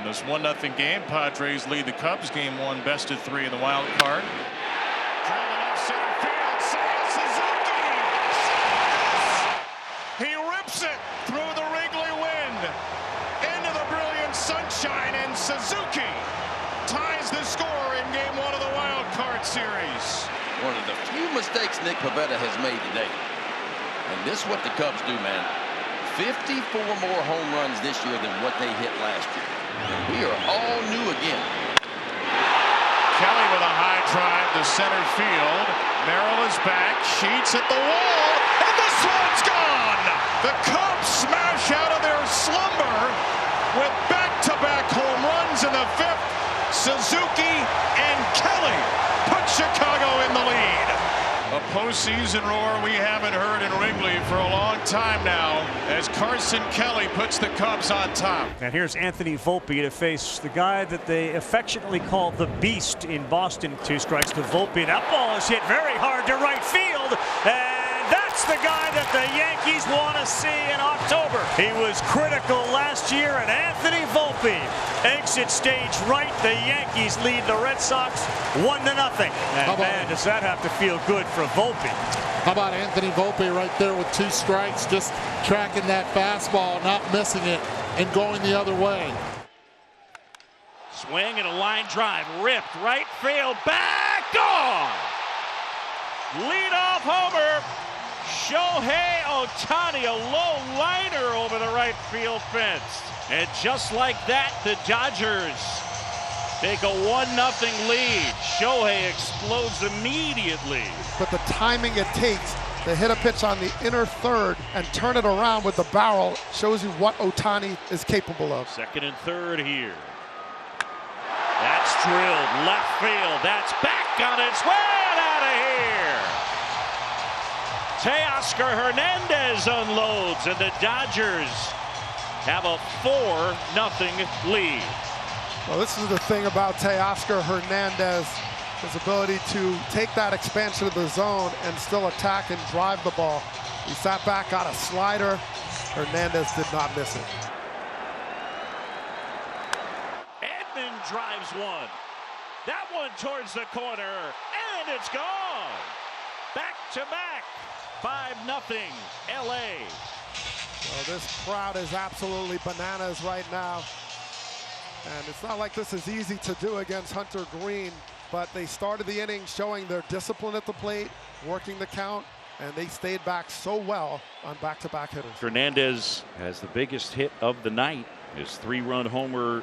In this 1-0 game, Padres lead the Cubs. Game 1, best of 3 in the wild card. Driven up center field. Suzuki. He rips it through the Wrigley wind into the brilliant sunshine, and Suzuki ties the score in Game 1 of the wild card series. One of the few mistakes Nick Bobette has made today. And this is what the Cubs do, man. 54 more home runs this year than what they hit last year. And we are all new again. Kelly with a high drive to center field. Merrill is back. Sheets at the wall. And this one's gone. The Cubs smash out of their slumber with back-to-back home runs in the 5th. Suzuki and Kelly put Chicago in the lead. A postseason roar we haven't heard in Wrigley for a long time now as Carson Kelly puts the Cubs on top. And here's Anthony Volpe to face the guy that they affectionately call the Beast in Boston. 2 strikes to Volpe. That ball is hit very hard to right field. And that's the guy that the Yankees want to see in October. He was critical last year, and Anthony Volpe exits stage right. The Yankees lead the Red Sox 1-0. And man, does that have to feel good for Volpe. How about Anthony Volpe right there with 2 strikes, just tracking that fastball, not missing it, and going the other way. Swing and a line drive, ripped right field, back, gone! Leadoff homer, Shohei Ohtani, a low liner over the right field fence. And just like that, the Dodgers take a 1-0 lead. Shohei explodes immediately. But the timing it takes to hit a pitch on the inner third and turn it around with the barrel shows you what Ohtani is capable of. 2nd and 3rd here. That's drilled left field. That's back on its way out of here. Teoscar Hernandez unloads, and the Dodgers have a 4-0 lead. Well, this is the thing about Teoscar Hernandez, his ability to take that expansion of the zone and still attack and drive the ball. He sat back, got a slider. Hernandez did not miss it. Edman drives one. That one towards the corner, and it's gone. Back to back, 5-0 LA. Well, this crowd is absolutely bananas right now. And it's not like this is easy to do against Hunter Green, but they started the inning showing their discipline at the plate, working the count, and they stayed back so well on back-to-back hitters. Hernandez has the biggest hit of the night. His 3-run homer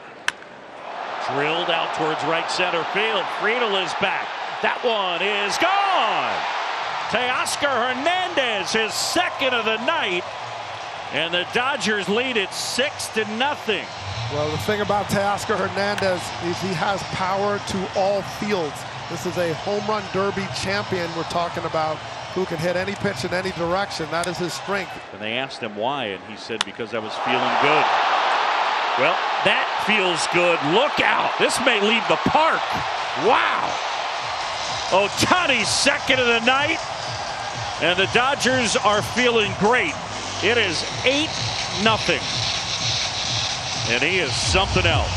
drilled out towards right center field. Friedel is back. That one is gone. Teoscar Hernandez, his 2nd of the night, and the Dodgers lead it 6-0. Well, the thing about Teoscar Hernandez is he has power to all fields. This is a home run derby champion we're talking about, who can hit any pitch in any direction. That is his strength. And they asked him why, and he said, because I was feeling good. Well, that feels good. Look out. This may leave the park. Wow. Ohtani's 2nd of the night, and the Dodgers are feeling great. It is 8-0. And he is something else.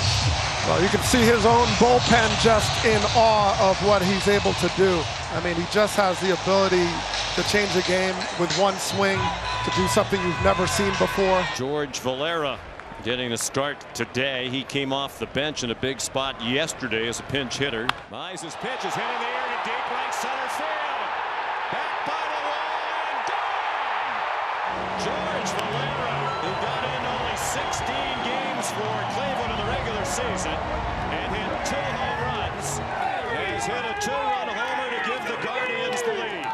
Well, you can see his own bullpen just in awe of what he's able to do. I mean, he just has the ability to change the game with one swing, to do something you've never seen before. George Valera getting a start today. He came off the bench in a big spot yesterday as a pinch hitter. Mize' pitch is hit in the air to deep right center field. Back by the wall, gone! George Valera, who got in only 16 games for Cleveland in the regular season and hit 2 home runs, has hit a 2-run homer to give the Guardians the lead.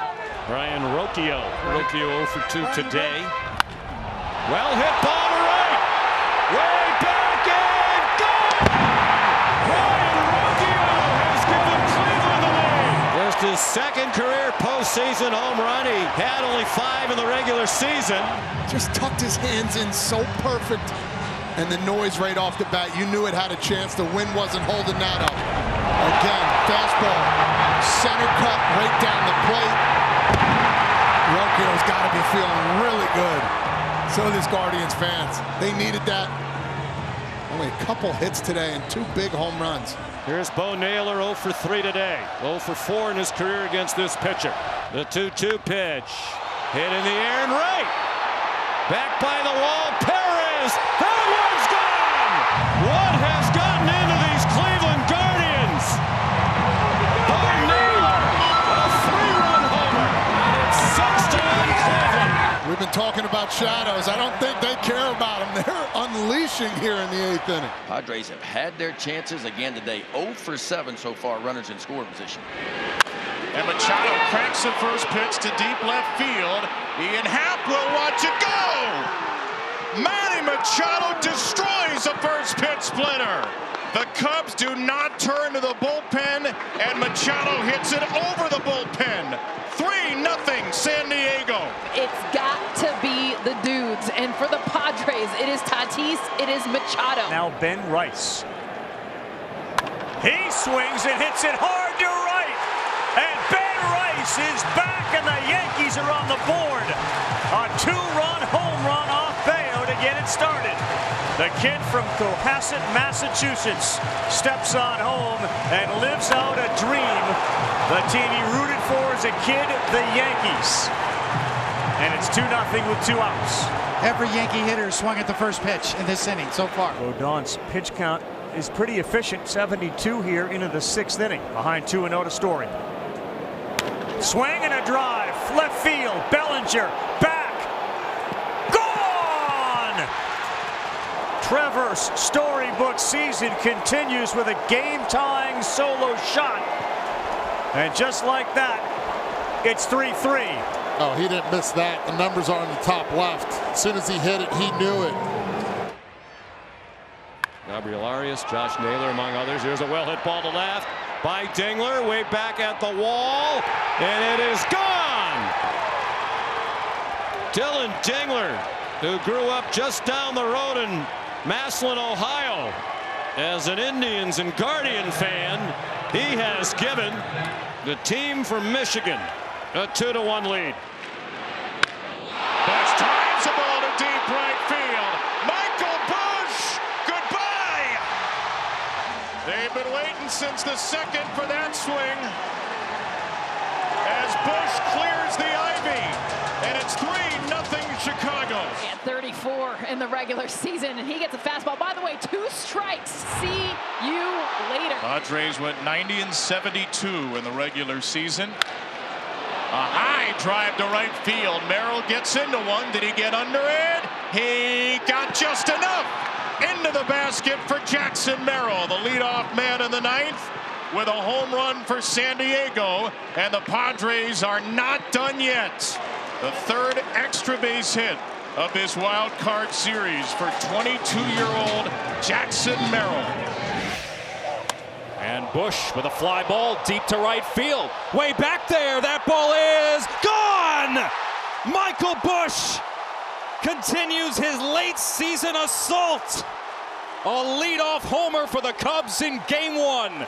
Brian Rocchio 0 for 2 today. Well hit ball to right. Way back and gone! Brian Rocchio has given Cleveland the lead. Just his 2nd career postseason home run. He had only 5 in the regular season. Just tucked his hands in so perfect. And the noise right off the bat, you knew it had a chance. The wind wasn't holding that up. Again, fastball, center cut right down the plate. Rocchio's got to be feeling really good. So this Guardians fans, they needed that. Only a couple hits today and 2 big home runs. Here's Bo Naylor, 0 for 3 today. 0 for 4 in his career against this pitcher. The 2-2 pitch. Hit in the air and right. Back by the wall, Perez. That one's gone! What has gotten into these Cleveland Guardians? Bo Naylor, a 3-run homer. It's 6-1 Cleveland. We've been talking about shadows. I don't think they care about them. They're unleashing here in the 8th inning. Padres have had their chances again today. 0 for 7 so far, runners in scoring position. And Machado cracks the first pitch to deep left field. Ian Happ will watch it go. Manny Machado destroys a first pitch splitter. The Cubs do not turn to the bullpen, and Machado hits it over the bullpen. 3-0 San Diego. It's got to be the dudes, and for the Padres, it is Tatis, it is Machado. Now Ben Rice. He swings and hits it hard to right. And Ben Rice is back, and the Yankees are on the board. A 2-run home run off Bayo to get it started. The kid from Cohasset, Massachusetts, steps on home and lives out a dream. The team he rooted for as a kid, the Yankees. And it's 2-0 with 2 outs. Every Yankee hitter swung at the first pitch in this inning so far. Rodon's pitch count is pretty efficient, 72 here into the 6th inning, behind 2-0 to Story. Swing and a drive, left field, Bellinger, back, gone! Trevor's storybook season continues with a game-tying solo shot. And just like that, it's 3-3. Oh, he didn't miss that. The numbers are on the top left. As soon as he hit it, he knew it. Gabriel Arias, Josh Naylor, among others. Here's a well-hit ball to left by Dingler, way back at the wall, and it is gone! Dylan Dingler, who grew up just down the road in Massillon, Ohio. As an Indians and Guardian fan, he has given the team from Michigan a 2-1 lead. Bush drives the ball to deep right field. Michael Bush, goodbye! They've been waiting since the 2nd for that swing. As Bush clears the ivy, and it's 3-0 Chicago. And 34 in the regular season, and he gets a fastball. By the way, 2 strikes. See you later. Padres went 90-72 in the regular season. A high drive to right field. Merrill gets into one. Did he get under it? He got just enough. Into the basket for Jackson Merrill, the leadoff man in the 9th, with a home run for San Diego. And the Padres are not done yet. The 3rd extra base hit of this wild card series for 22-year-old Jackson Merrill. And Bush with a fly ball deep to right field. Way back there, that ball is gone! Michael Bush continues his late season assault. A leadoff homer for the Cubs in Game 1.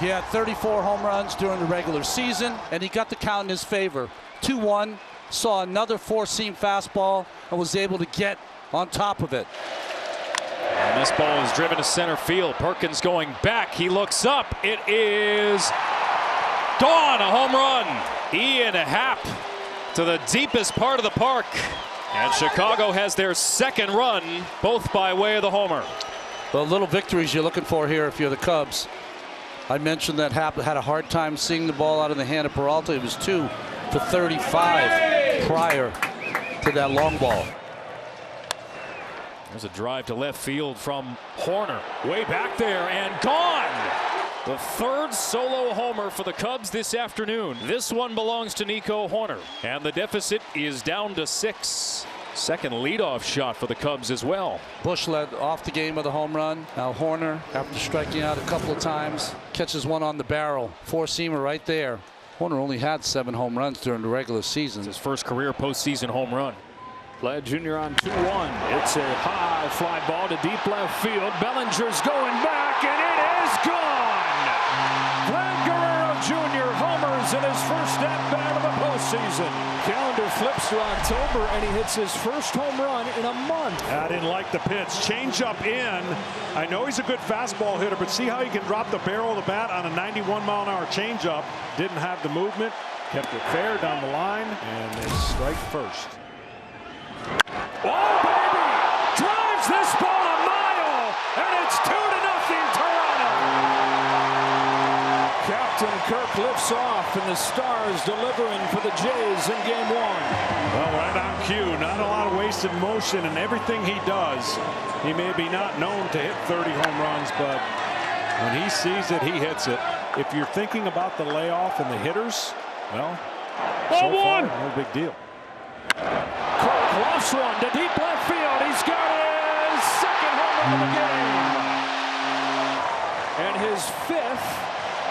He had 34 home runs during the regular season, and he got the count in his favor. 2-1, saw another 4-seam fastball, and was able to get on top of it. And this ball is driven to center field. Perkins going back. He looks up. It is gone. A home run. Ian Happ to the deepest part of the park. And Chicago has their 2nd run, both by way of the homer. The little victories you're looking for here if you're the Cubs. I mentioned that Happ had a hard time seeing the ball out of the hand of Peralta. It was 2 for 35 prior to that long ball. There's a drive to left field from Horner. Way back there and gone. The 3rd solo homer for the Cubs this afternoon. This one belongs to Nico Horner. And the deficit is down to 6. 2nd leadoff shot for the Cubs as well. Bush led off the game with a home run. Now Horner, after striking out a couple of times, catches one on the barrel. 4-seamer right there. Horner only had 7 home runs during the regular season. It's his first career postseason home run. Vlad Jr. on 2-1. It's a high fly ball to deep left field. Bellinger's going back, and it is gone. Vlad Guerrero Jr. homers in his first at-bat of the postseason. Calendar flips to October, and he hits his first home run in a month. I didn't like the pitch. Change up in. I know he's a good fastball hitter, but see how he can drop the barrel of the bat on a 91-mile-an-hour changeup. Didn't have the movement. Kept it fair down the line, and they strike first. Oh, baby! Drives this ball a mile, and it's 2-0 Toronto. Captain Kirk lifts off, and the Stars delivering for the Jays in Game 1. Well, right on cue. Not a lot of wasted motion, and everything he does, he may be not known to hit 30 home runs, but when he sees it, he hits it. If you're thinking about the layoff and the hitters, well, so far, no big deal. Kirk lofts one to deep left field. He's got his second home run of the game. And his fifth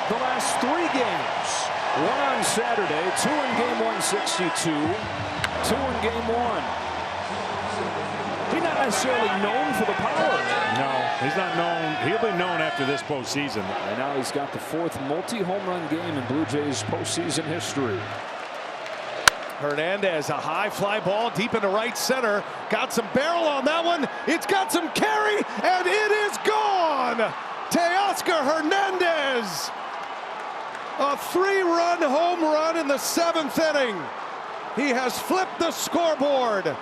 the last 3 games. 1 on Saturday, 2 in Game 162, 2 in Game 1. He's not necessarily known for the power. No, he's not known. He'll be known after this postseason. And now he's got the 4th multi-home run game in Blue Jays postseason history. Hernandez, a high fly ball deep into right center. Got some barrel on that one. It's got some carry, and it is gone. Teoscar Hernandez. A 3-run home run in the 7th inning. He has flipped the scoreboard.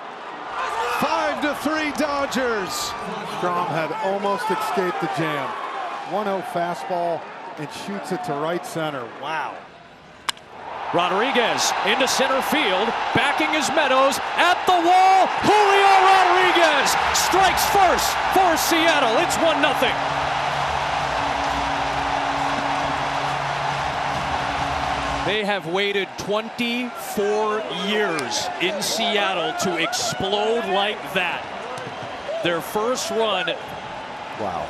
5-3 Dodgers. Strom had almost escaped the jam. 1-0 fastball and shoots it to right center. Wow. Rodriguez into center field, backing his Meadows at the wall. Julio Rodriguez strikes first for Seattle. It's 1-0. They have waited 24 years in Seattle to explode like that. Their first run. Wow.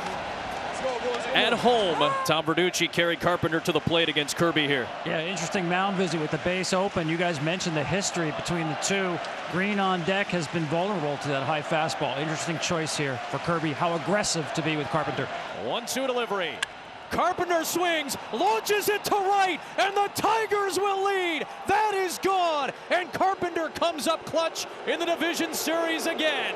At home, Tom Verducci carried Carpenter to the plate against Kirby here. Yeah, interesting mound visit with the base open. You guys mentioned the history between the two. Green on deck has been vulnerable to that high fastball. Interesting choice here for Kirby. How aggressive to be with Carpenter. 1-2 delivery. Carpenter swings, launches it to right, and the Tigers will lead. That is gone, and Carpenter comes up clutch in the division series again.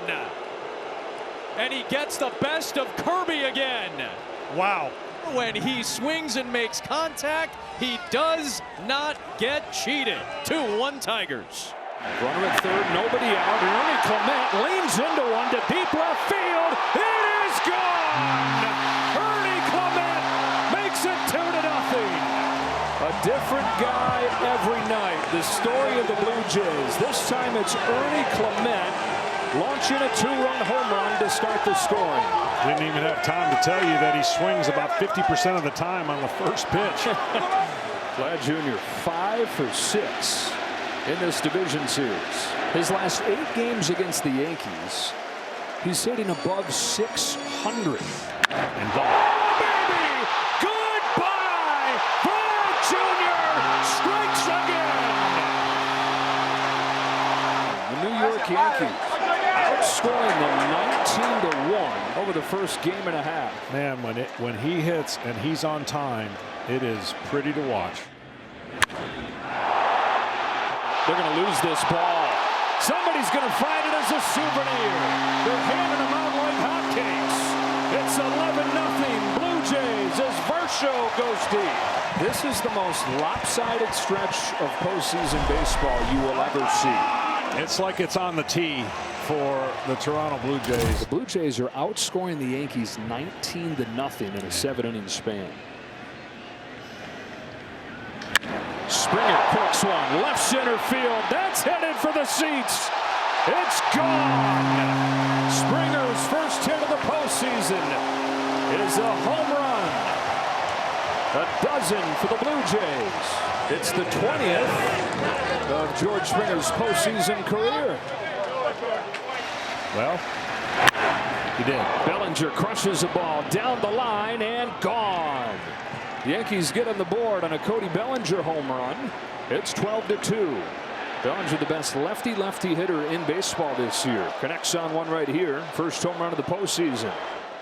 And he gets the best of Kirby again. Wow. When he swings and makes contact, he does not get cheated. 2-1 Tigers. Runner at third, nobody out. Ernie Clement leans into one to deep left field. It is gone! Ernie Clement makes it 2-0. A different guy every night. The story of the Blue Jays. This time it's Ernie Clement launching a 2-run home run to start the scoring. Didn't even have time to tell you that he swings about 50% of the time on the first pitch. Vlad Jr. 5 for 6 in this division series. His last 8 games against the Yankees, he's hitting above 600. And ball. Oh, baby! Goodbye! Vlad Jr. strikes again! The New York Yankees outscoring them 19-1 over the first game and a half. Man, when he hits and he's on time, it is pretty to watch. They're going to lose this ball. Somebody's going to find it as a souvenir. They're handing them out like hotcakes. It's 11-0 Blue Jays as Varsho goes deep. This is the most lopsided stretch of postseason baseball you will ever see. It's like it's on the tee for the Toronto Blue Jays. The Blue Jays are outscoring the Yankees 19-0 in a 7-inning span. Springer crooks one, left center field. That's headed for the seats. It's gone. Springer's first hit of the postseason is a home run. A dozen for the Blue Jays. It's the 20th of George Springer's postseason career. Well, he did. Bellinger crushes the ball down the line and gone. The Yankees get on the board on a Cody Bellinger home run. It's 12-2. Bellinger, the best lefty-lefty hitter in baseball this year. Connects on one right here. First home run of the postseason.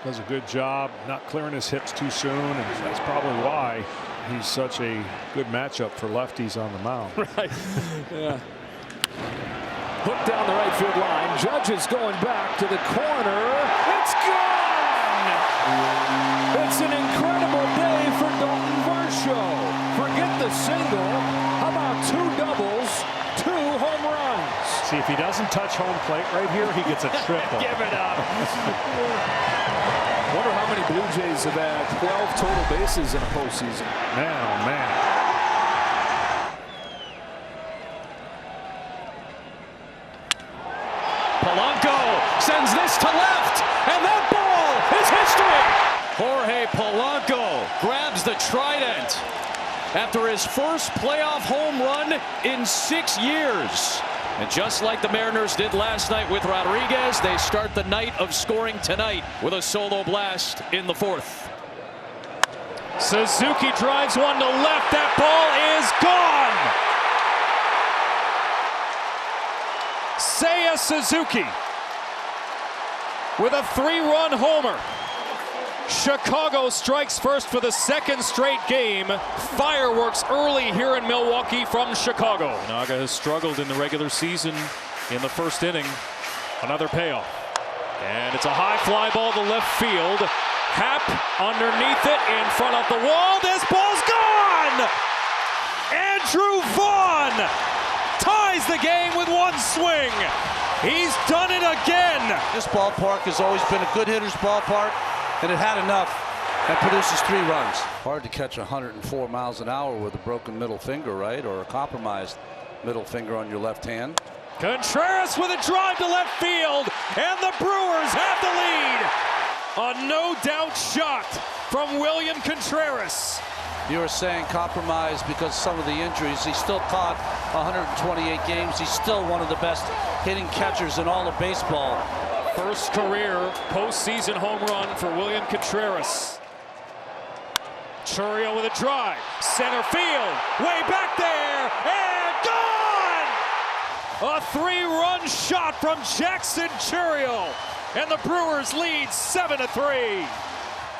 Does a good job not clearing his hips too soon, and that's probably why he's such a good matchup for lefties on the mound. Right. Yeah. Hooked down the right field line. Judge is going back to the corner. It's gone! It's an incredible day for Dalton Varsho. Forget the single. How about 2 doubles, 2 home runs? See, if he doesn't touch home plate right here, he gets a triple. Give it up. Wonder how many Blue Jays have had 12 total bases in a postseason. Man, oh man. Polanco sends this to left, and that ball is history. Jorge Polanco grabs the trident after his first playoff home run in 6 years. And just like the Mariners did last night with Rodriguez, they start the night of scoring tonight with a solo blast in the 4th. Suzuki drives one to left. That ball is gone. Seiya Suzuki with a 3-run homer. Chicago strikes first for the 2nd straight game. Fireworks early here in Milwaukee from Chicago. Naga has struggled in the regular season in the 1st inning. Another payoff. And it's a high fly ball to left field. Happ underneath it in front of the wall. This ball's gone! Andrew Vaughn ties the game with 1 swing. He's done it again. This ballpark has always been a good hitter's ballpark, and it had enough and produces 3 runs. Hard to catch 104 miles an hour with a broken middle finger, right? Or a compromised middle finger on your left hand. Contreras with a drive to left field, and the Brewers have the lead. A no-doubt shot from William Contreras. You were saying compromised because some of the injuries. He still caught 128 games. He's still one of the best hitting catchers in all of baseball. First career postseason home run for William Contreras. Churiel with a drive. Center field. Way back there. And gone! A 3-run shot from Jackson Churiel. And the Brewers lead 7-3.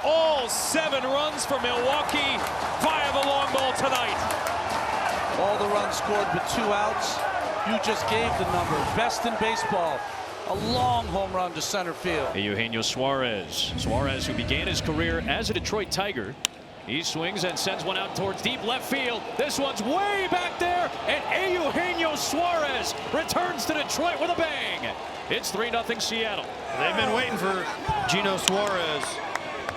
All 7 runs for Milwaukee via the long ball tonight. All the runs scored with 2 outs. You just gave the number. Best in baseball. A long home run to center field. Eugenio Suarez. Suarez, who began his career as a Detroit Tiger. He swings and sends one out towards deep left field. This one's way back there, and Eugenio Suarez returns to Detroit with a bang. It's 3-0 Seattle. They've been waiting for Gino Suarez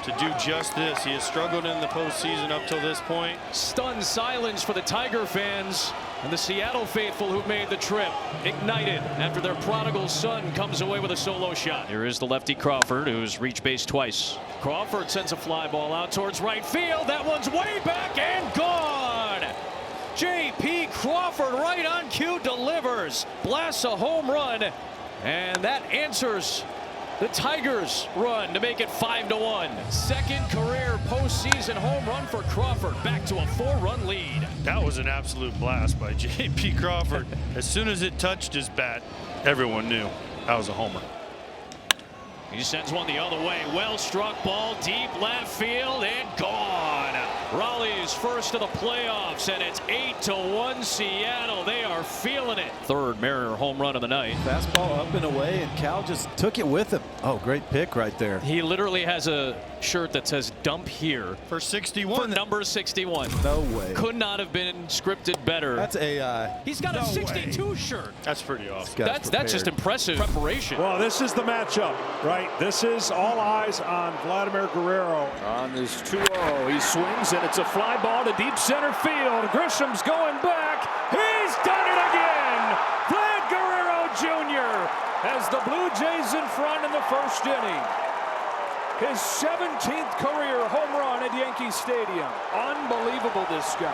to do just this. He has struggled in the postseason up till this point. Stunned silence for the Tiger fans and the Seattle faithful who made the trip. Ignited after their prodigal son comes away with a solo shot. Here is the lefty Crawford, who's reached base twice. Crawford sends a fly ball out towards right field. That one's way back and gone. J.P. Crawford right on cue delivers. Blasts a home run. And that answers the Tigers' run to make it 5-1. 2nd career postseason home run for Crawford, back to a 4-run lead. That was an absolute blast by J.P. Crawford. As soon as it touched his bat, everyone knew that was a homer. He sends one the other way. Well struck ball deep left field and gone. Raleigh's first of the playoffs, and it's 8-1 Seattle. They are feeling it. 3rd Mariner home run of the night. Fastball up and away, and Cal just took it with him. Oh, great pick right there. He literally has a shirt that says dump here. For 61. For number 61. No way. Could not have been scripted better. That's AI. He's got a 62 shirt. That's pretty awesome. That's just impressive preparation. Well, this is the matchup, right? This is all eyes on Vladimir Guerrero. On this 2-0, he swings, and it's a fly ball to deep center field. Grisham's going back. He's done it again. Vlad Guerrero Jr. has the Blue Jays in front in the 1st inning. His 17th career home run at Yankee Stadium. Unbelievable, this guy.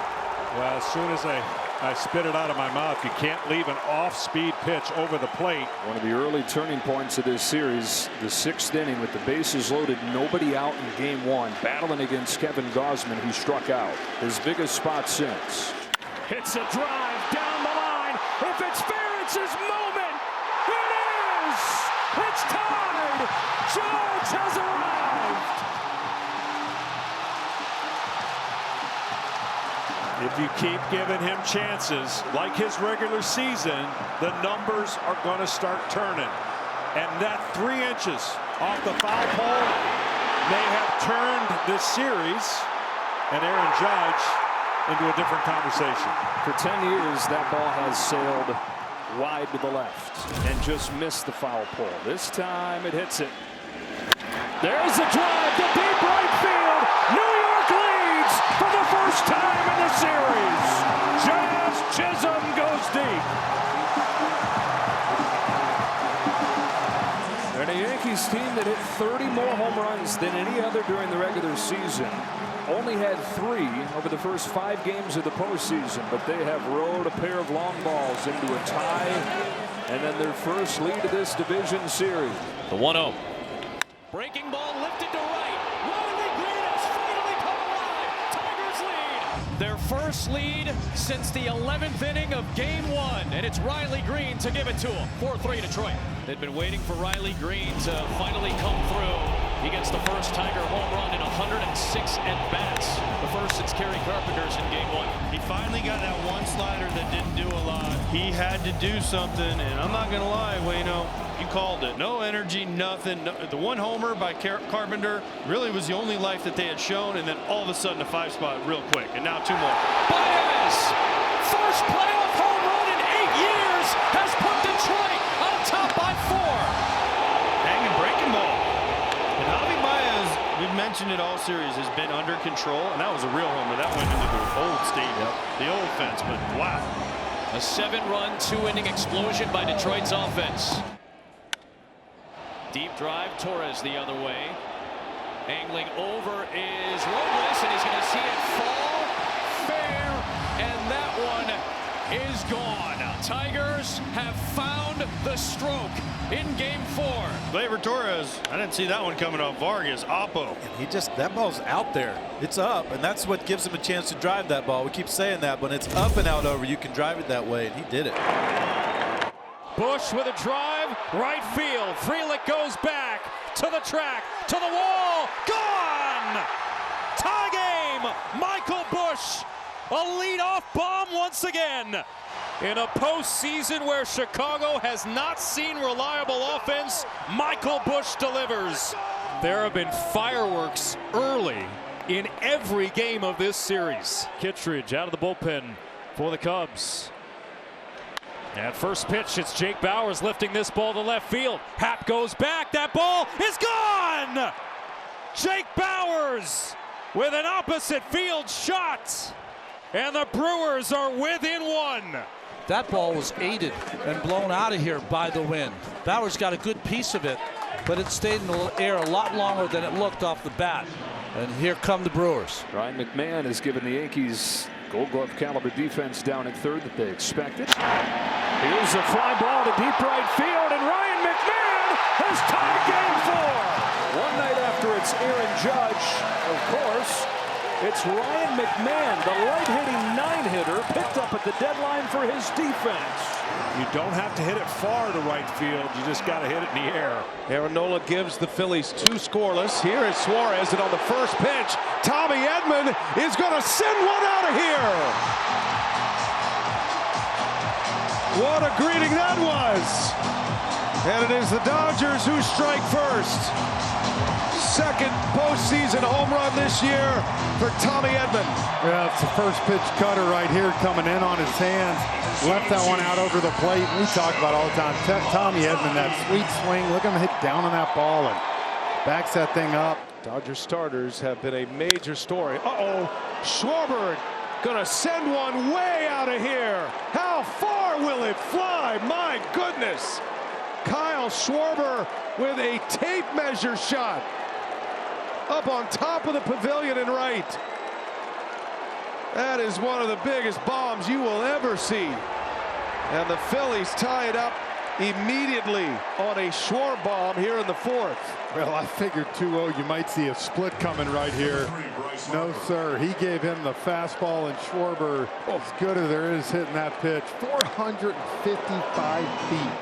Well, as soon as I spit it out of my mouth, you can't leave an off-speed pitch over the plate. One of the early turning points of this series, the 6th inning with the bases loaded, nobody out in game 1, battling against Kevin Gausman, who struck out. His biggest spot since. Hits a drive down the line. If it's fair, it's his moment. It is. It's tied. George has arrived. If you keep giving him chances, like his regular season, the numbers are going to start turning. And that 3 inches off the foul pole may have turned this series and Aaron Judge into a different conversation. For 10 years, that ball has sailed wide to the left and just missed the foul pole. This time it hits it. There's a drive to deep right field. New York leads for the first time in the series. Jazz Chisholm goes deep. And a Yankees team that hit 30 more home runs than any other during the regular season. Only had 3 over the first 5 games of the postseason, but they have rode a pair of long balls into a tie and then their first lead of this division series. The 1-0. Breaking ball lifted to right. Riley Green has finally come alive. Tigers lead. Their first lead since the 11th inning of Game 1. And it's Riley Green to give it to him. 4-3 Detroit. They've been waiting for Riley Green to finally come through. He gets the first Tiger home run in 106 at-bats. The first since Kerry Carpenter's in Game 1. He finally got that one slider that didn't do a lot. He had to do something, and I'm not going to lie, Wayno, you called it. No energy, nothing. No, the one homer by Carpenter really was the only life that they had shown, and then all of a sudden a 5 spot real quick, and now 2 more. Baez, first playoff home run in 8 years, has put Detroit on top by 4. Hanging breaking ball. And Javi Baez, we've mentioned it all series, has been under control, and that was a real homer. That went into the old stadium, the old fence, but wow. A 7-run, 2-inning explosion by Detroit's offense. Deep drive, Torres the other way. Angling over is Rojas, and he's going to see it fall fair, and that one is gone. Tigers have found the stroke in Game 4. Gleyber Torres, I didn't see that one coming off Vargas. Oppo. And that ball's out there. It's up, and that's what gives him a chance to drive that ball. We keep saying that, but it's up and out over. You can drive it that way, and he did it. Bush with a drive, right field. Frelick goes back to the track, to the wall, gone! Tie game! Michael Bush, a leadoff bomb once again. In a postseason where Chicago has not seen reliable offense, Michael Bush delivers. There have been fireworks early in every game of this series. Kittredge out of the bullpen for the Cubs. At first pitch, it's Jake Bauers lifting this ball to left field. Happ goes back. That ball is gone! Jake Bauers with an opposite field shot. And the Brewers are within 1. That ball was aided and blown out of here by the wind. Bauers got a good piece of it, but it stayed in the air a lot longer than it looked off the bat. And here come the Brewers. Ryan McMahon has given the Yankees Gold Glove caliber defense down at third that they expected. Here's a fly ball to deep right field, and Ryan McMahon has tied Game 4. One night after it's Aaron Judge, of course, it's Ryan McMahon, the light-hitting 9-hitter, picked up at the deadline for his defense. You don't have to hit it far to right field. You just got to hit it in the air. Aaron Nola gives the Phillies 2 scoreless. Here is Suarez, and on the first pitch, Tommy Edman is going to send one out of here. What a greeting that was. And it is the Dodgers who strike first. Second postseason home run this year for Tommy Edman. Yeah, it's the first pitch cutter right here coming in on his hands. Left that one out over the plate. We talk about all the time. Tommy Edman, that sweet swing. Look at him hit down on that ball and backs that thing up. Dodger starters have been a major story. Uh-oh, Schwarber gonna send one way out of here. How far will it fly? My goodness. Kyle Schwarber with a tape measure shot. Up on top of the pavilion and right. That is one of the biggest bombs you will ever see. And the Phillies tie it up immediately on a Schwarber bomb here in the 4th. Well, I figured 2-0, you might see a split coming right here. No, sir. He gave him the fastball, and Schwarber, as good as there is hitting that pitch, 455 feet.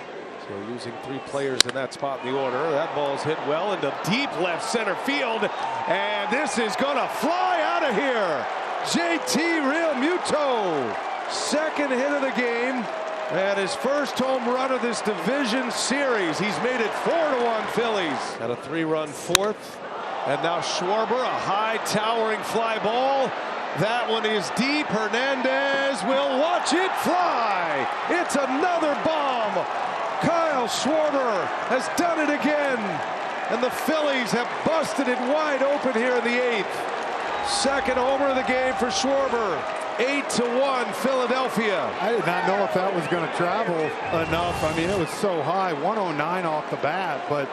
So losing 3 players in that spot in the order. That ball's hit well into deep left center field. And this is going to fly out of here. JT Realmuto. Second hit of the game and his first home run of this division series. He's made it 4-1 Phillies. Got a 3-run fourth. And now Schwarber, a high towering fly ball. That one is deep. Hernandez will watch it fly. It's another bomb. Kyle Schwarber has done it again. And the Phillies have busted it wide open here in the 8th. Second homer of the game for Schwarber. 8-1 Philadelphia. I did not know if that was going to travel enough. I mean, it was so high, 109 off the bat, but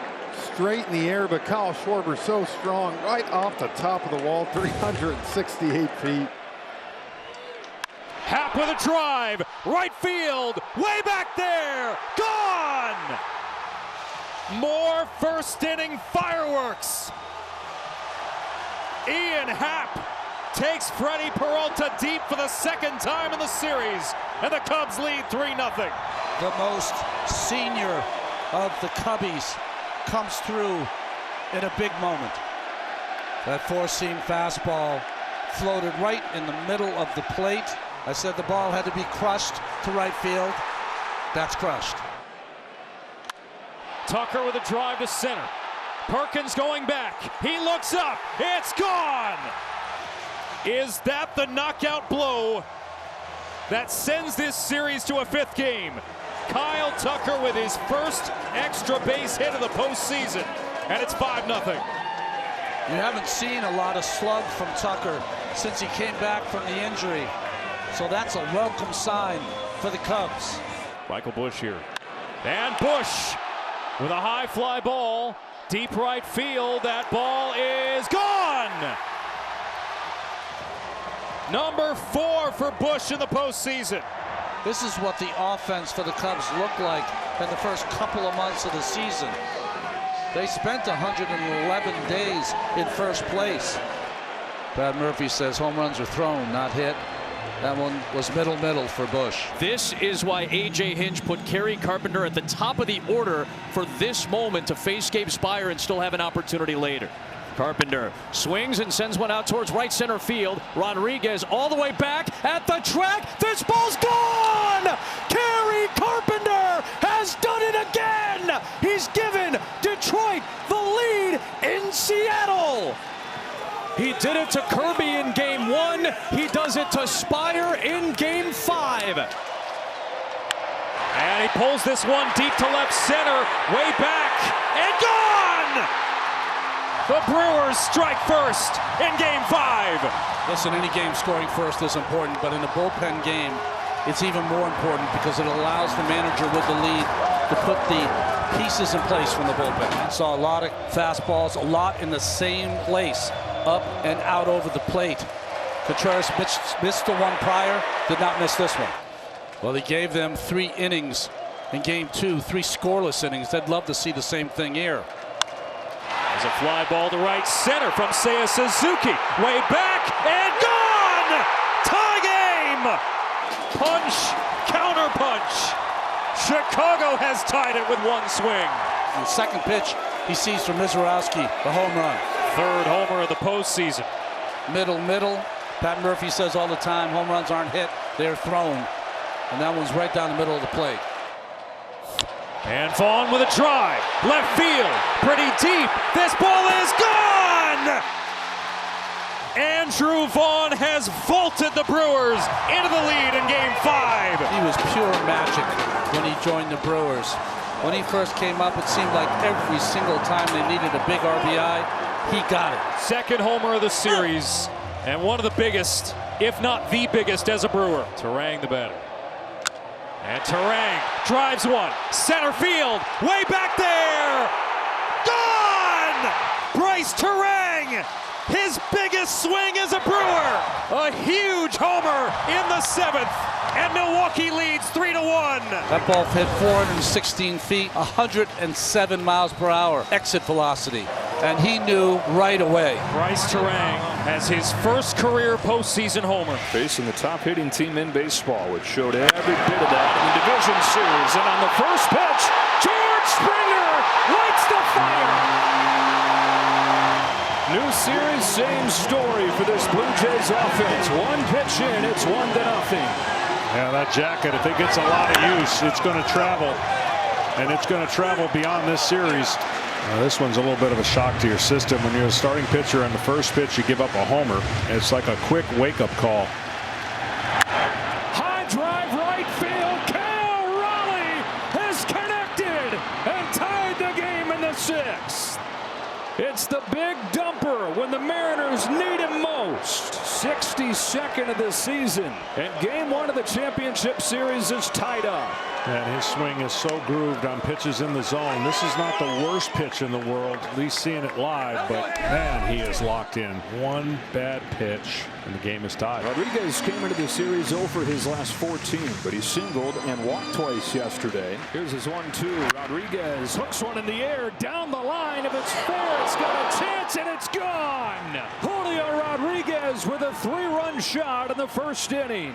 straight in the air. But Kyle Schwarber so strong, right off the top of the wall, 368 feet. Happ with a drive, right field, way back there, gone! More first inning fireworks. Ian Happ takes Freddie Peralta deep for the second time in the series, and the Cubs lead 3-0. The most senior of the Cubbies comes through in a big moment. That four-seam fastball floated right in the middle of the plate. I said the ball had to be crushed to right field. That's crushed. Tucker with a drive to center. Perkins going back. He looks up. It's gone! Is that the knockout blow that sends this series to a 5th game? Kyle Tucker with his first extra base hit of the postseason, and it's 5-0. You haven't seen a lot of slug from Tucker since he came back from the injury, so that's a welcome sign for the Cubs. Michael Busch here. And Busch with a high fly ball, deep right field. That ball is gone! Number 4 for Busch in the postseason. This is what the offense for the Cubs looked like in the first couple of months of the season. They spent 111 days in first place. Brad Murphy says home runs are thrown, not hit. That one was middle for Busch. This is why A.J. Hinch put Kerry Carpenter at the top of the order for this moment to face Gabe Spire and still have an opportunity later. Carpenter swings and sends one out towards right center field. Rodriguez all the way back at the track. This ball's gone! Kerry Carpenter has done it again! He's given Detroit the lead in Seattle! He did it to Kirby in Game 1. He does it to Spire in Game 5. And he pulls this one deep to left center, way back, and gone! The Brewers strike first in Game 5. Listen, any game scoring first is important, but in a bullpen game, it's even more important because it allows the manager with the lead to put the pieces in place from the bullpen. We saw a lot of fastballs, a lot in the same place, up and out over the plate. Contreras missed the one prior, did not miss this one. Well, he gave them 3 innings in Game 2, 3 scoreless innings. They'd love to see the same thing here. There's a fly ball to right center from Seiya Suzuki. Way back and gone! Tie game! Punch, counter punch. Chicago has tied it with one swing. The second pitch he sees from Mizorowski, the home run. 3rd homer of the postseason. Middle. Pat Murphy says all the time, home runs aren't hit, they're thrown. And that one's right down the middle of the plate. And Vaughn with a drive, left field, pretty deep. This ball is gone! Andrew Vaughn has vaulted the Brewers into the lead in Game 5. He was pure magic when he joined the Brewers. When he first came up, it seemed like every single time they needed a big RBI, he got it. 2nd homer of the series, and one of the biggest, if not the biggest, as a Brewer. Turang the batter. And Turang drives one, center field, way back there, gone! Bryce Turang, his biggest swing as a Brewer, a huge homer in the 7th, and Milwaukee leads 3-1. That ball hit 416 feet, 107 miles per hour exit velocity, and he knew right away. Bryce Turang has his first career postseason homer. Facing the top hitting team in baseball, which showed every bit of that in the division series. And on the first pitch, George Springer lights the fire. New series, same story for this Blue Jays offense. One pitch in, it's 1-0. Yeah, that jacket, if it gets a lot of use, it's going to travel. And it's going to travel beyond this series. This one's a little bit of a shock to your system. When you're a starting pitcher and the first pitch you give up a homer, it's like a quick wake-up call. High drive right field. Raleigh has connected and tied the game in the 6th. It's the big dumper when the Mariners need him most. 62nd of the season. And game 1 of the championship series is tied up. And his swing is so grooved on pitches in the zone. This is not the worst pitch in the world, at least seeing it live, but man, he is locked in. One bad pitch and the game is tied. Rodriguez came into the series 0 for his last 14, but he singled and walked twice yesterday. Here's his 1-2. Rodriguez hooks one in the air down the line. If it's fair, it's got a chance and it's gone. Julio Rodriguez with a 3-run shot in the first inning.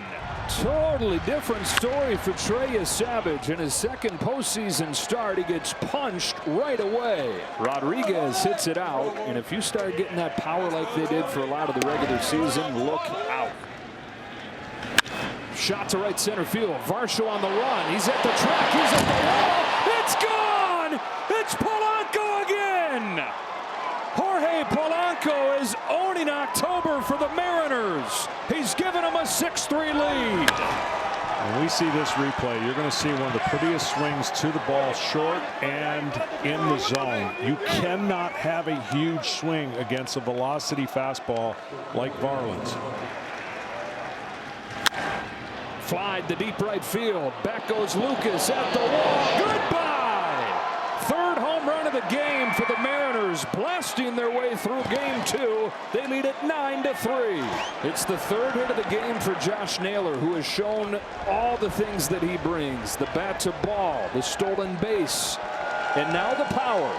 Totally different story for Trey Savage. In his second postseason start, he gets punched right away. Rodriguez hits it out, and if you start getting that power like they did for a lot of the regular season, look out. Shot to right center field. Varsho on the run. He's at the track. He's at the wall. It's gone! It's Polanco again! Jorge Polanco is owning October for the Mariners. He's given them a 6-3 lead. When we see this replay, you're going to see one of the prettiest swings to the ball, short and in the zone. You cannot have a huge swing against a velocity fastball like Varland's. Flied to deep right field. Back goes Lucas at the wall. Goodbye! Third home run of the game for the Mariners, blasting their way through game 2. They lead it 9-3. It's the third hit of the game for Josh Naylor, who has shown all the things that he brings. The bat to ball, the stolen base, and now the power.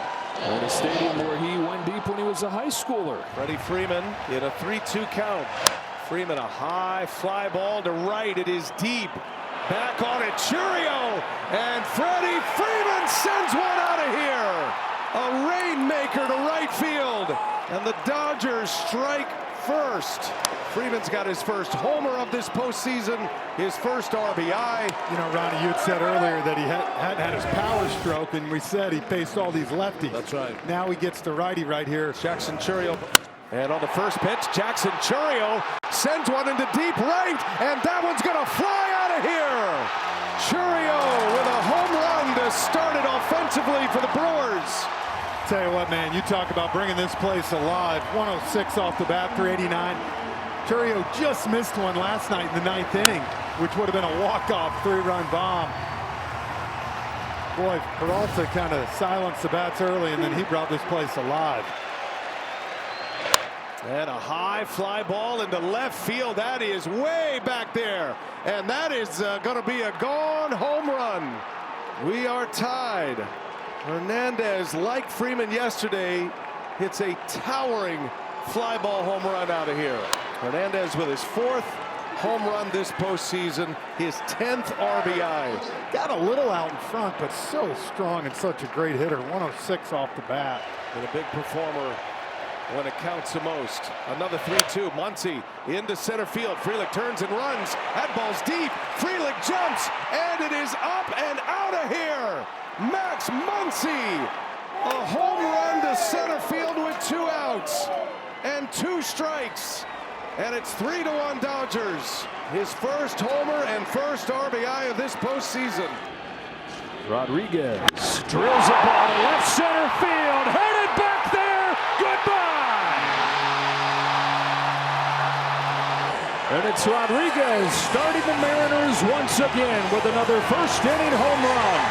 In a stadium where he went deep when he was a high schooler. Freddie Freeman in a 3-2 count. Freeman, a high fly ball to right. It is deep. Back on it, Churio, and Freddie Freeman sends one out of here. A rainmaker to right field, and the Dodgers strike first. Freeman's got his first homer of this postseason, his first RBI. You know, Ronnie, you had said earlier that he hadn't had his power stroke, and we said he faced all these lefties. That's right. Now he gets the righty right here. Jackson Churio. And on the first pitch, Jackson Churio sends one into deep right, and that one's going to fly out of here. Churio with a home run to start it offensively for the Brewers. Tell you what, man, you talk about bringing this place alive. 106 off the bat, 389. Churio just missed one last night in the 9th inning, which would have been a walk-off 3-run bomb. Boy, Peralta kind of silenced the bats early, and then he brought this place alive. And a high fly ball into left field. That is way back there. And that is going to be a gone home run. We are tied. Hernandez, like Freeman yesterday, hits a towering fly ball home run out of here. Hernandez with his 4th home run this postseason, his 10th RBI. Got a little out in front, but so strong and such a great hitter. 106 off the bat. And a big performer when it counts the most. Another 3-2. Muncy into center field. Frelick turns and runs. That ball's deep. Frelick jumps, and it is up and out of here. Max Muncy, a home run to center field with 2 outs and 2 strikes. And it's 3-1 Dodgers. His first homer and first RBI of this postseason. Rodriguez drills a ball to left center field. Headed back there. Goodbye. And it's Rodriguez starting the Mariners once again with another first inning home run.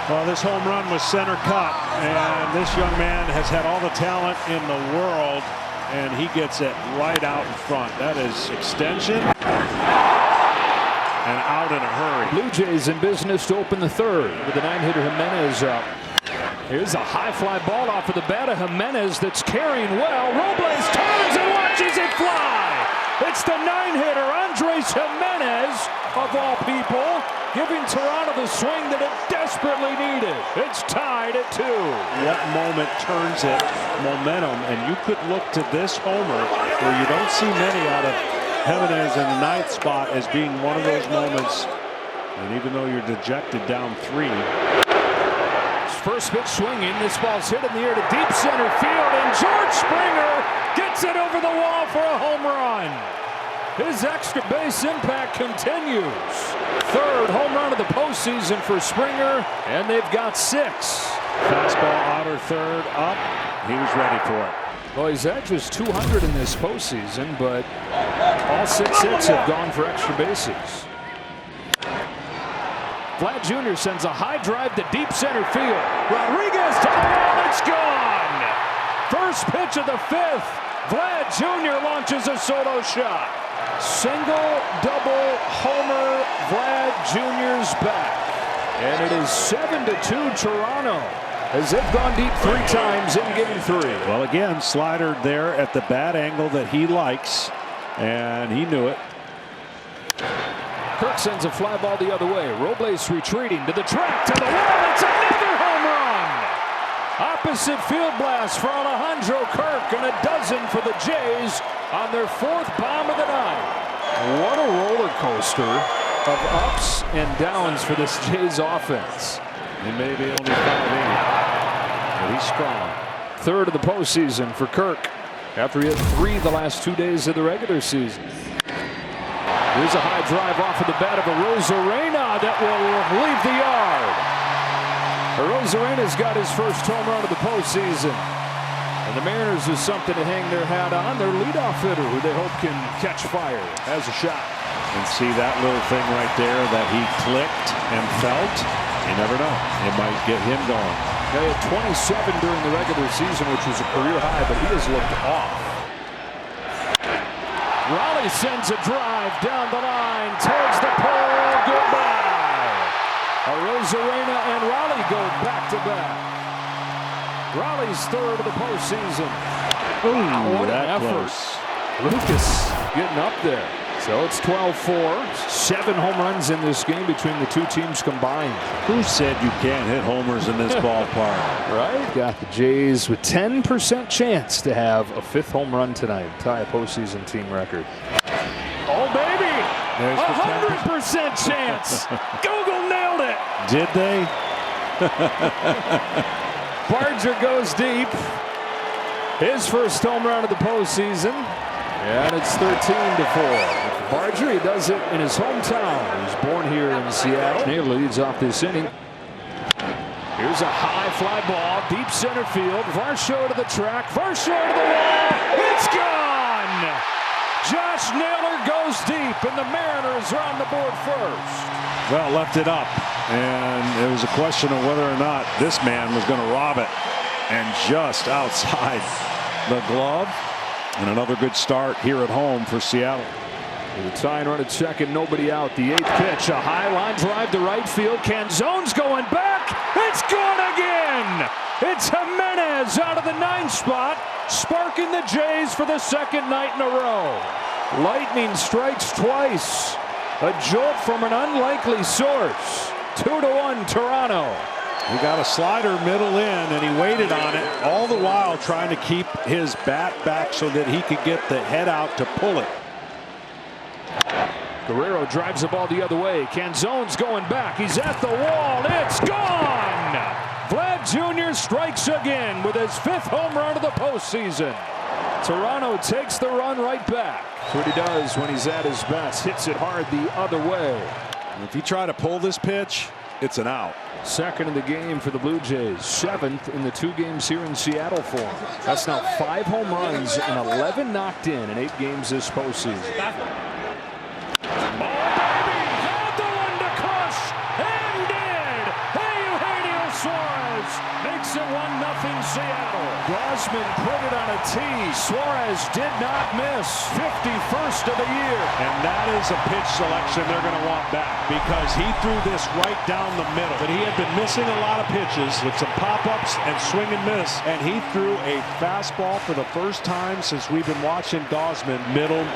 Well, this home run was center cut, and this young man has had all the talent in the world, and he gets it right out in front. That is extension and out in a hurry. Blue Jays in business to open the 3rd with the 9-hitter Jimenez up. Here's a high fly ball off of the bat of Jimenez that's carrying well. Robles turns and watches it fly. It's the 9-hitter Andres Jimenez, of all people. giving Toronto the swing that it desperately needed. It's tied at 2. What moment turns it momentum? And you could look to this homer where you don't see many out of Hernandez in the 9th spot as being one of those moments. And even though you're dejected down 3. First pitch swinging. This ball's hit in the air to deep center field, and George Springer gets it over the wall for a home run. His extra base impact continues. 3rd home run of the postseason for Springer, and they've got 6. Fastball outer 3rd up. He was ready for it. Well, he's at just 200 in this postseason, but all 6 hits have gone for extra bases. Vlad Jr. sends a high drive to deep center field. Rodriguez to the wall, it's gone. First pitch of the 5th. Vlad Jr. launches a solo shot. Single, double, homer, Vlad Jr.'s back. And it is 7-2 Toronto as they've gone deep 3 times in game 3. Well, again, slider there at the bad angle that he likes, and he knew it. Kirk sends a fly ball the other way. Robles retreating to the track, to the wall. It's another home run. Opposite field blast for Alejandro Kirk, and a dozen for the Jays on their 4th bomb of the night. What a roller coaster of ups and downs for this Jays offense. He may be only 5'8", but he's strong. 3rd of the postseason for Kirk after he had 3 the last 2 days of the regular season. Here's a high drive off of the bat of Arozarena that will leave the yard. Arozarena's got his first home run of the postseason. And the Mariners is something to hang their hat on. Their leadoff hitter, who they hope can catch fire, has a shot. And see that little thing right there that he clicked and felt? You never know. It might get him going. They had 27 during the regular season, which was a career high, but he has looked off. Raleigh sends a drive down the line towards the pole. Goodbye. Arozarena and Raleigh go back-to-back. Raleigh's 3rd of the postseason. Ooh, what that an effort. close. Lucas getting up there. So it's 12-4. 7 home runs in this game between the 2 teams combined. Who said you can't hit homers in this ballpark? Right? Got the Jays with 10% chance to have a 5th home run tonight. Tie a postseason team record. Oh, baby! 100% chance! Google nailed it! Did they? Barger goes deep. His first home run of the postseason. And it's 13-4. Barger, he does it in his hometown. He was born here in Seattle. Naylor leads off this inning. Here's a high fly ball, deep center field. Varsho to the track, Varsho to the wall. It's gone! Josh Naylor goes deep, and the Mariners are on the board first. Well, left it up, and it was a question of whether or not this man was going to rob it. And just outside the glove. And another good start here at home for Seattle. With a tying run at second, nobody out. The 8th pitch, a high line drive to right field. Canzone's going back. It's gone again. It's Jimenez out of the 9th spot, sparking the Jays for the 2nd night in a row. Lightning strikes twice. A jolt from an unlikely source. 2-1 Toronto. He got a slider middle in, and he waited on it all the while trying to keep his bat back so that he could get the head out to pull it. Guerrero drives the ball the other way. Canzone's going back. He's at the wall. It's gone! Vlad Jr. strikes again with his 5th home run of the postseason. Toronto takes the run right back. That's what he does when he's at his best. Hits it hard the other way. And if you try to pull this pitch, it's an out. 2nd in the game for the Blue Jays. 7th in the 2 games here in Seattle for him. That's now 5 home runs and 11 knocked in 8 games this postseason. Oh, baby! Had the one to crush and did! Eugenio Suarez makes it 1-0 Seattle. Gosman put it on a tee. Suarez did not miss. 51st of the year. And that is a pitch selection they're going to want back, because he threw this right down the middle. But he had been missing a lot of pitches with some pop-ups and swing and miss. And he threw a fastball for the first time since we've been watching Gosman middle.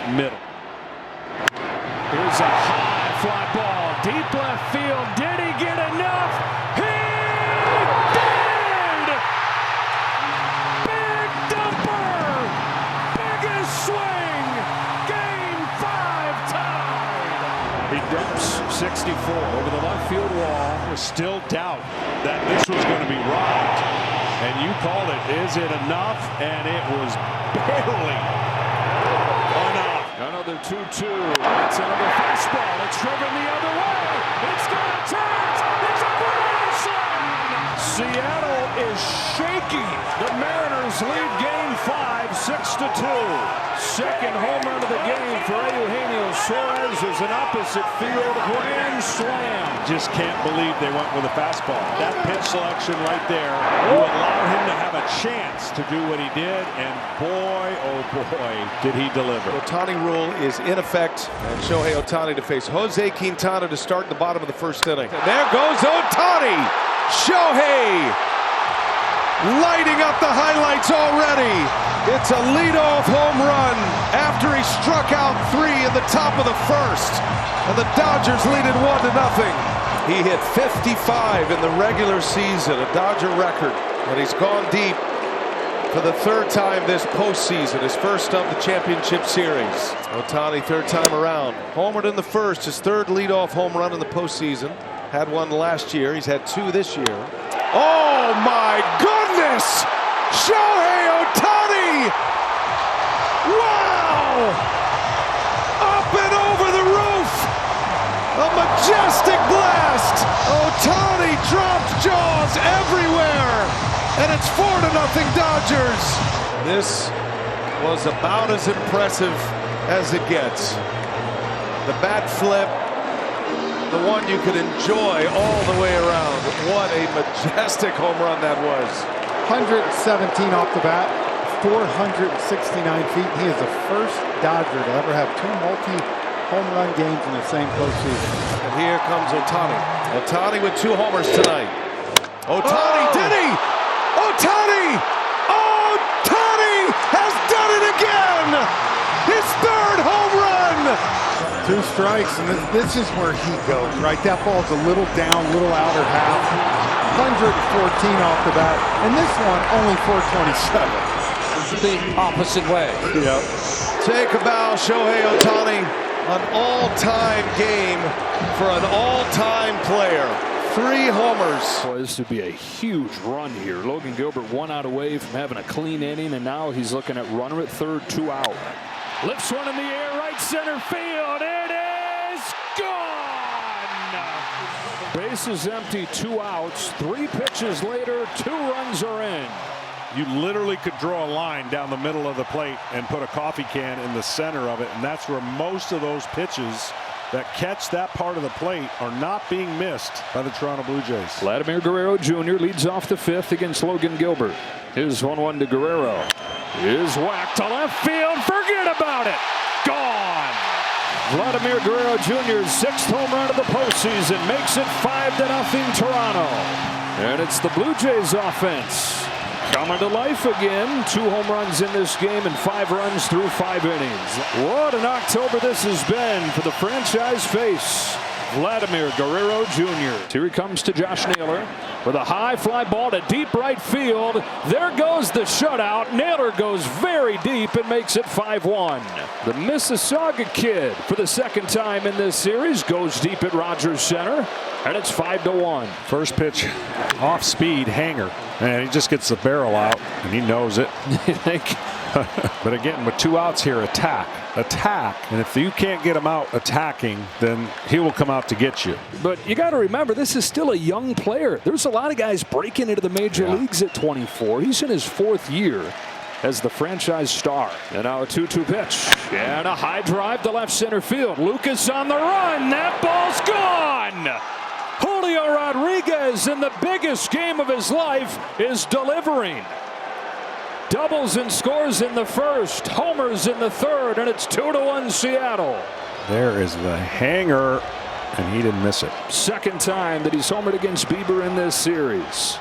Here's a high fly ball, deep left field. Did he get enough? He did! Big dumper! Biggest swing! Game 5 tied! He dumps 64 over the left field wall. There's still doubt that this was going to be robbed. And you called it, is it enough? And it was barely enough. Another 2-2. It's another fastball. It's driven the other way. It's going to turn. It's a grand slam. Seattle is shaking. The Mariners lead Game 5, 6-2. Second home run of the game for Eugenio Suarez is an opposite field grand slam. Just can't believe they went with a fastball. That pitch selection right there will allow him to have a chance to do what he did, and boy, oh boy, did he deliver. Ohtani rule is in effect, and Shohei Ohtani to face Jose Quintana to start the bottom of the first inning. And there goes Ohtani! Shohei! Lighting up the highlights already. It's a leadoff home run after he struck out 3 in the top of the first. And the Dodgers lead it 1-0. He hit 55 in the regular season, a Dodger record. And he's gone deep for the 3rd time this postseason, his first of the championship series. Ohtani, 3rd time around. Homered in the first, his 3rd leadoff home run in the postseason. Had one last year. He's had 2 this year. Oh my goodness! Shohei Ohtani! Wow! Up and over the roof! A majestic blast! Ohtani dropped jaws everywhere! And it's 4-0 Dodgers! This was about as impressive as it gets. The bat flip, the one you could enjoy all the way around. What a majestic home run that was. 117 off the bat, 469 feet. He is the first Dodger to ever have 2 multi-home run games in the same postseason. And here comes Ohtani. Ohtani with 2 homers tonight. Ohtani, did he? Ohtani! Ohtani has done it again! His 3rd home run! 2 strikes, and this is where he goes, right? That ball's a little down, little outer half. 114 off the bat, and this one only 427. The opposite way. Yep. Take a bow, Shohei Ohtani. An all-time game for an all-time player. 3 homers. Boy, this would be a huge run here. Logan Gilbert 1 out away from having a clean inning, and now he's looking at runner at 3rd, 2 out. Lifts one in the air, right center field. It is gone! Bases empty, 2 outs. 3 pitches later, 2 runs are in. You literally could draw a line down the middle of the plate and put a coffee can in the center of it, and that's where most of those pitches that catch that part of the plate are not being missed by the Toronto Blue Jays. Vladdy Guerrero Jr. leads off the 5th against Logan Gilbert. Here's 1-1 to Guerrero. Is whacked to left field. Forget about it. Gone. Vladdy Guerrero Jr.'s 6th home run of the postseason makes it 5-0 Toronto. And it's the Blue Jays offense coming to life again. 2 home runs in this game and 5 runs through 5 innings. What an October this has been for the franchise face, Vladdy Guerrero Jr. Here he comes to Josh Naylor with a high fly ball to deep right field. There goes the shutout. Naylor goes very deep and makes it 5-1. The Mississauga kid, for the 2nd time in this series, goes deep at Rogers Center, and it's 5-1. First pitch, off speed, hanger, and he just gets the barrel out, and he knows it. You think? But again, with 2 outs here, attack, and if you can't get him out attacking, then he will come out to get you. But you got to remember, this is still a young player. There's a lot of guys breaking into the major leagues at 24. He's in his 4th year as the franchise star. And now a 2-2 pitch and a high drive to left center field. Lucas on the run. That ball's gone. Julio Rodriguez, in the biggest game of his life, is delivering. Doubles and scores in the 1st, homers in the 3rd, and it's 2-1 Seattle. There is the hanger, and he didn't miss it. 2nd time that he's homered against Bieber in this series.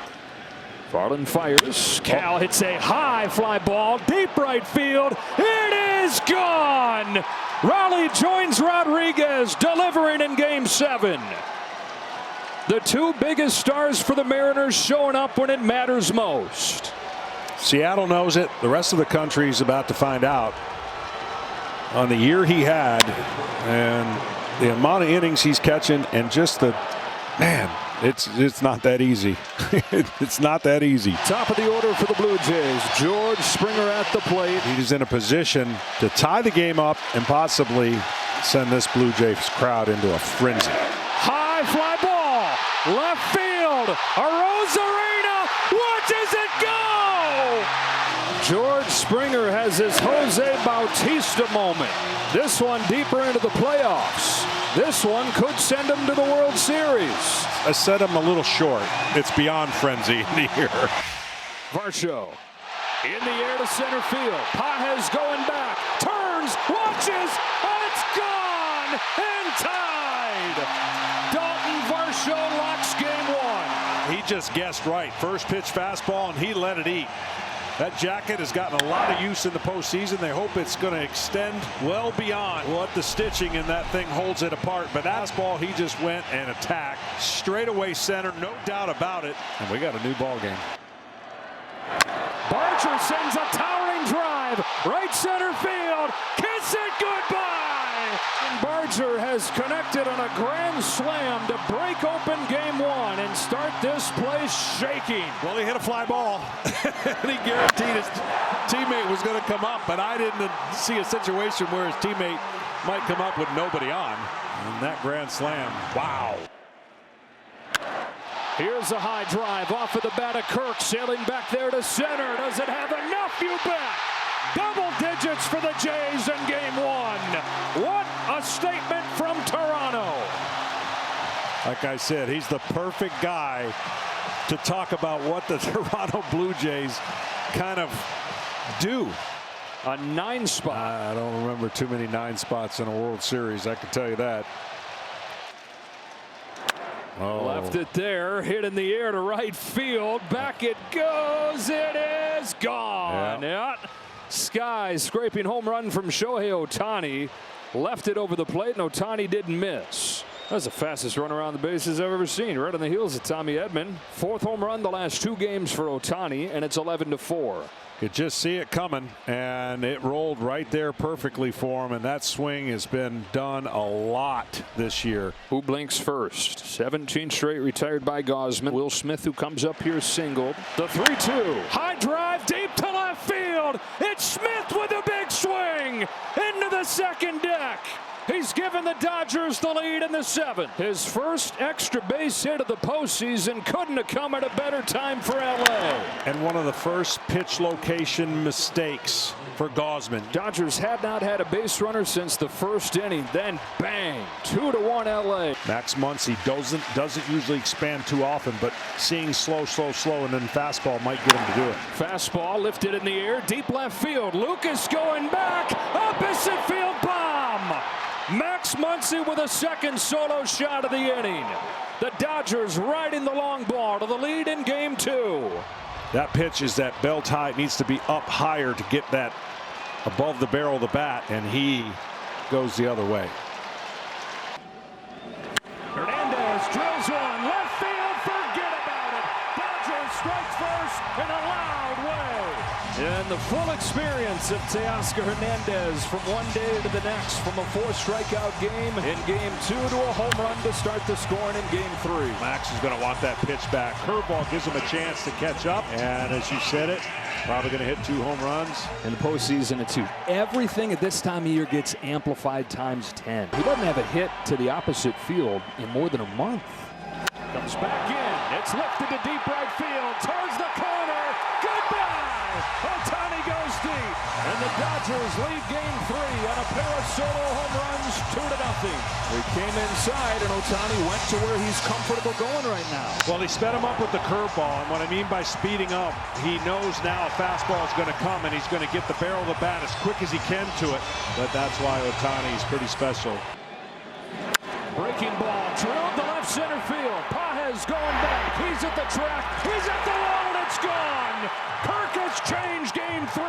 Farland fires. Cal hits a high fly ball, deep right field. It is gone! Raleigh joins Rodriguez, delivering in Game 7. The two biggest stars for the Mariners showing up when it matters most. Seattle knows it. The rest of the country is about to find out on the year he had and the amount of innings he's catching, and just the man. It's not that easy. It's not that easy. Top of the order for the Blue Jays. George Springer at the plate. He's in a position to tie the game up and possibly send this Blue Jays crowd into a frenzy. High fly ball. Left field. Arozarena. Watches it go. George Springer has his Jose Bautista moment. This one deeper into the playoffs. This one could send him to the World Series. I said him a little short. It's beyond frenzy in the air. Varsho in the air to center field. Pages going back. Turns, watches, and it's gone and tied. Dalton Varsho locks Game 1. He just guessed right. First pitch fastball, and he let it eat. That jacket has gotten a lot of use in the postseason. They hope it's going to extend well beyond what the stitching in that thing holds it apart. But that ball, he just went and attacked straight away center, no doubt about it. And we got a new ball game. Barger sends a towering drive, right center field. Kiss it goodbye. And Barger has connected on a grand slam to break open Game 1 and start this place shaking. Well, he hit a fly ball, and he guaranteed his teammate was going to come up, but I didn't see a situation where his teammate might come up with nobody on. And that grand slam, wow. Here's a high drive off of the bat of Kirk, sailing back there to center. Does it have enough? You bet. Double digits for the Jays in Game 1. What a statement from Toronto. Like I said, he's the perfect guy to talk about what the Toronto Blue Jays kind of do. A 9 spot. I don't remember too many 9 spots in a World Series, I can tell you that. Oh. Left it there, hit in the air to right field. Back it goes. It is gone. Yeah. Sky scraping home run from Shohei Ohtani. Left it over the plate, and Ohtani didn't miss. That's the fastest run around the bases I've ever seen. Right on the heels of Tommy Edman. 4th home run the last 2 games for Ohtani, and it's 11-4. Could just see it coming, and it rolled right there perfectly for him, and that swing has been done a lot this year. Who blinks first? 17 straight retired by Gausman. Will Smith, who comes up here, singled. The 3-2. High drive deep to left field. It's Smith with a big swing into the second deck. He's given the Dodgers the lead in the 7th. His first extra base hit of the postseason couldn't have come at a better time for LA. And one of the first pitch location mistakes for Gausman. Dodgers had not had a base runner since the first inning. Then bang, 2-1 LA. Max Muncy doesn't usually expand too often, but seeing slow, and then fastball might get him to do it. Fastball lifted in the air, deep left field. Lucas going back, opposite field bomb. Max Muncy with a second solo shot of the inning. The Dodgers riding the long ball to the lead in Game 2. That pitch is that belt high. It needs to be up higher to get that above the barrel of the bat, and he goes the other way. Hernandez drills one, left field, forget about it. Dodgers strike first in a loud way. And the full experience of Teoscar Hernandez from one day to the next, from a 4-strikeout game in Game 2 to a home run to start the scoring in Game 3. Max is going to want that pitch back. Curveball gives him a chance to catch up, and as you said it, probably going to hit 2 home runs. In the postseason, it's 2. Everything at this time of year gets amplified times 10. He doesn't have a hit to the opposite field in more than a month. Comes back in. It's lifted to deep right field. Towards the corner. Goodbye. Ohtani goes deep. And the Dodgers lead Game 3 on a pair of solo home runs, 2-0. They came inside, and Ohtani went to where he's comfortable going right now. Well, he sped him up with the curveball, and what I mean by speeding up, he knows now a fastball is going to come, and he's going to get the barrel of the bat as quick as he can to it. But that's why Ohtani is pretty special. Breaking ball, drilled to left center field. Pages going back. He's at the track. He's at the wall, and it's gone. Kirk has changed Game 3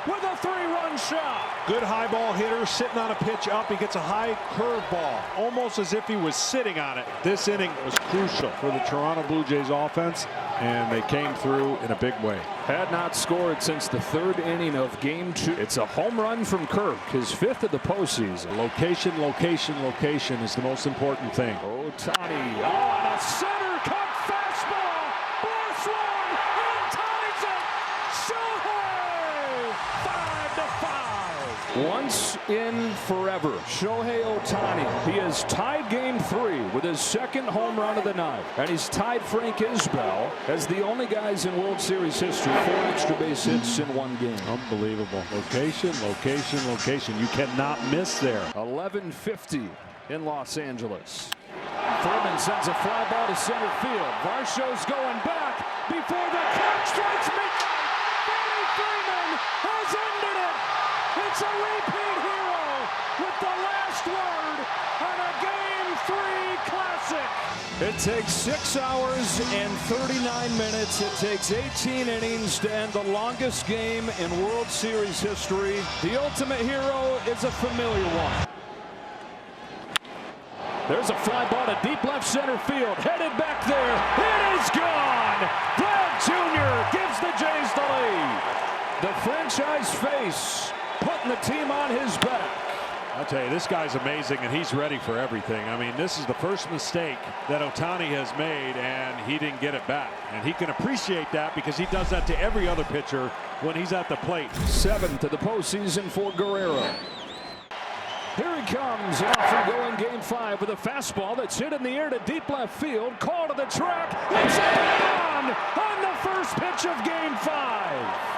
with a 3-run two-run shot. Good high ball hitter sitting on a pitch up. He gets a high curve ball, almost as if he was sitting on it. This inning was crucial for the Toronto Blue Jays offense, and they came through in a big way. Had not scored since the 3rd inning of Game 2. It's a home run from Kirk, his 5th of the postseason. Location, location, location is the most important thing. Ohtani on a center cut fastball. Ball swung and ties it. Shohei, 5-5. Once in forever, Shohei Ohtani. He has tied Game 3 with his 2nd home run of the night, and he's tied Frank Isbell as the only guys in World Series history 4 extra base hits in 1 game. Unbelievable. Location, location, location. You cannot miss there. 11:50 in Los Angeles. Freeman sends a fly ball to center field. Varsho's going back before the clock strikes midnight. Freeman has ended it. It's a repeat hero with the last word on a Game 3 classic. It takes 6 hours and 39 minutes. It takes 18 innings to end the longest game in World Series history. The ultimate hero is a familiar one. There's a fly ball to deep left center field. Headed back there. It is gone. Vlad Jr. gives the Jays the lead. The franchise face putting the team on his back. I'll tell you, this guy's amazing, and he's ready for everything. I mean, this is the first mistake that Ohtani has made, and he didn't get it back. And he can appreciate that because he does that to every other pitcher when he's at the plate. 7th of the postseason for Guerrero. Here he comes off and going Game 5 with a fastball that's hit in the air to deep left field. Call to the track. It's on the first pitch of Game 5.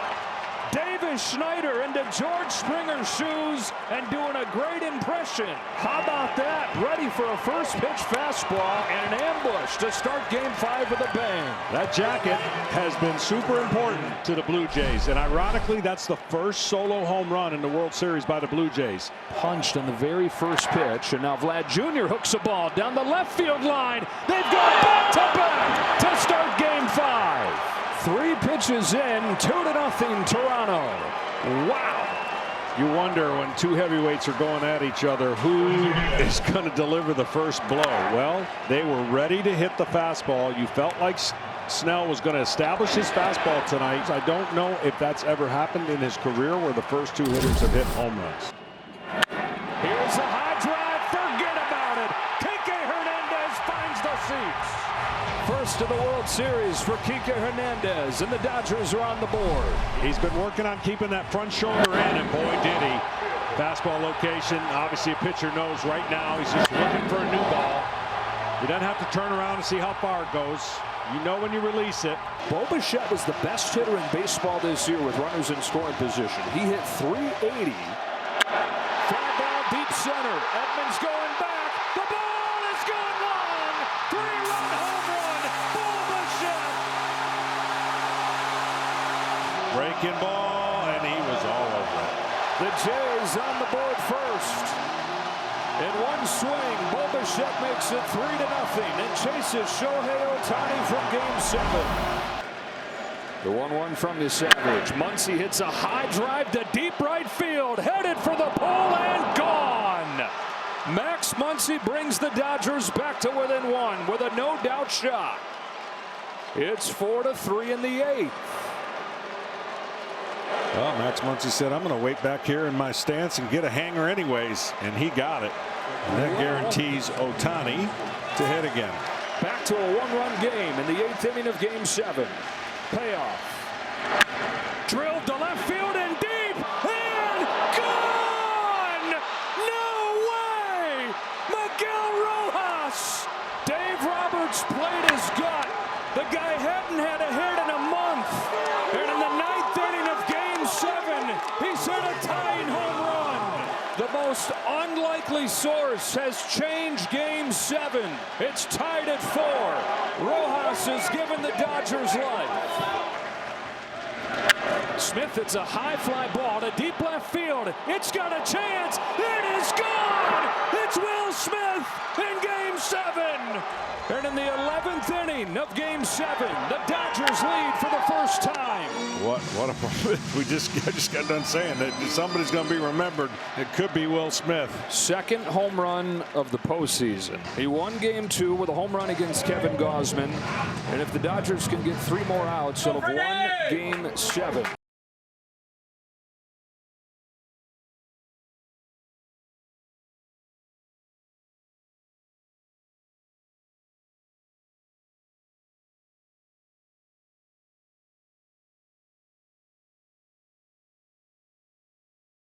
Davis Schneider into George Springer's shoes and doing a great impression. How about that? Ready for a first pitch fastball and an ambush to start Game 5 with a bang. That jacket has been super important to the Blue Jays, and ironically, that's the first solo home run in the World Series by the Blue Jays. Punched on the very first pitch, and now Vlad Jr. hooks a ball down the left field line. They've got back-to-back to start Game 5. 3 pitches in, 2-0 Toronto. Wow. You wonder when 2 heavyweights are going at each other, who is going to deliver the first blow? Well, they were ready to hit the fastball. You felt like Snell was going to establish his fastball tonight. I don't know if that's ever happened in his career where the first 2 hitters have hit home runs. Here's a high drive. Forget about it. Kike Hernandez finds the seats. First of the World Series for Kike Hernandez, and the Dodgers are on the board. He's been working on keeping that front shoulder in, and boy, did he. Fastball location, obviously a pitcher knows right now he's just looking for a new ball. He doesn't have to turn around and see how far it goes. You know when you release it. Bobette was the best hitter in baseball this year with runners in scoring position. He hit .380. Fly ball deep center. Edmonds going back. The ball is gone long. 3-run home run. Bobette. Breaking ball, and he was all over it. The Jays on the board first. In one swing, Bobette makes it 3-0 and chases Shohei Ohtani from Game 7. The 1-1 from the Savage. Muncy hits a high drive to deep right field, headed for the pole and gone. Max Muncy brings the Dodgers back to within 1 with a no-doubt shot. It's 4-3 in the 8th. Well, Max Muncy said, I'm going to wait back here in my stance and get a hanger anyways, and he got it. And that guarantees Ohtani to hit again. Back to a 1-run game in the 8th inning of Game 7. Payoff. Drilled to left field and deep and gone! No way! Miguel Rojas! Dave Roberts played his gut. The guy hadn't had a hit in a month. And in the 9th inning of Game 7, he's hit a tying home run. The most unlikely source has changed Game 7. It's tied at 4. Rojas has given the Dodgers life. Smith hits a high fly ball to deep left field. It's got a chance. It is gone. It's Will Smith in Game 7. And in the 11th inning of Game 7, the Dodgers lead for the first time. What a I just got done saying that somebody's going to be remembered. It could be Will Smith. Second home run of the postseason. He won Game 2 with a home run against Kevin Gausman. And if the Dodgers can get 3 more outs, they'll have won Game 7.